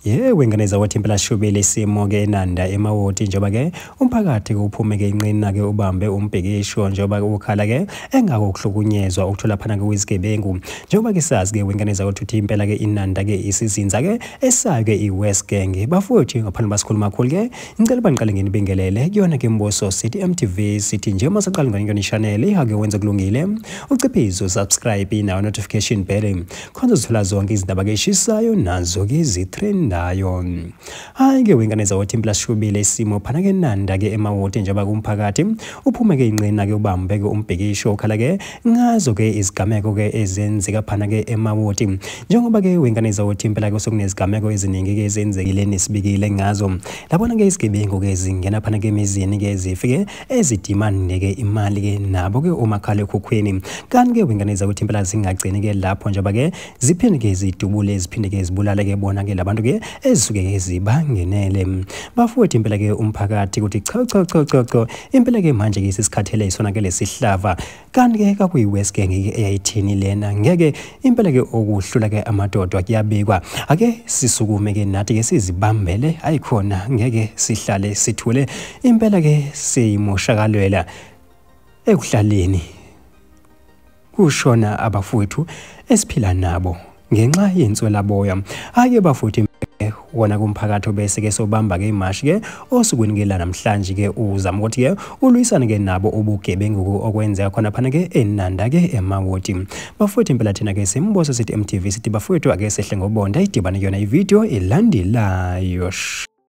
Wenganeza wathi impela shubile isimo ke eNanda eMawoti njengoba ke umphakathi uphume ke inqina ke ubambe umbhekisho njengoba ukhala ke engakuhlukunyezwa ukuthola phana ke kwizigebengu njengoba ke sazi ke wenganeza ukuthi impela ke iNanda ke isizinza ke esayo ke iWest Gang bafowethu ngaphandle basikhuluma kakhulu ke ngicela baniqale ngenibingelele kuyona ke Mboso City MTV sithi nje masaqala ngani channel ihake wenza kulungile uciphizo subscribe na notification bell khona uzithola zonke izindaba ke eshisayo nazo ke izitrend dayo hayi ke wenganeza wathi impela shubile isimo phana ke eNanda ke eMawoti njengoba kumphakathi uphume ke inqina ke ubambe ke umbhekisho ukhala ke ngazo ke izigameko ke ezenzeka phana ke eMawoti njengoba ke wenganeza wathi impela ke sokunezigameko eziningi ke ezenzekile nesibikile ngazo labona ke izigebengu ke zingena phana ke emizini ke zifike ezidimande ke imali ke nabo ke umakhala ekhukhweni kanti ke wenganeza wathi impela zingagcini ke lapho njengoba ke ziphinde ke zidubule eziphinde ke zibulale ke bona ke labantu ke ezisuke ke zibangenele bafowethu impela ke umphakathi ukuthi cha impela ke manje ke isikhathele isona ke lesihlava kanti ke kakuyi West Gang ke eyayithini lena ngeke impela ke okuhlula ke amadodwa kuyabikwa ake sisukume ke nathi ke sizibambele ayikhona ngeke sihlale sithule impela ke siyimoshakalwela ekuhlaleni kushona abafowethu esiphila nabo ngenxa yenswela boya ake bafowethu wona kumphakathi bese ke sobamba ke imashi ke osukwini ke la namhlanje ke uzama ukuthi ke ulwisane ke nabo ubugebengu okwenzeka khona phana ke eNanda ke eMawoti bafowethu impela thina ke simboso sithi MTV sithi bafowethu ake sehle ngobonda idibane yona ivideo elandelayo.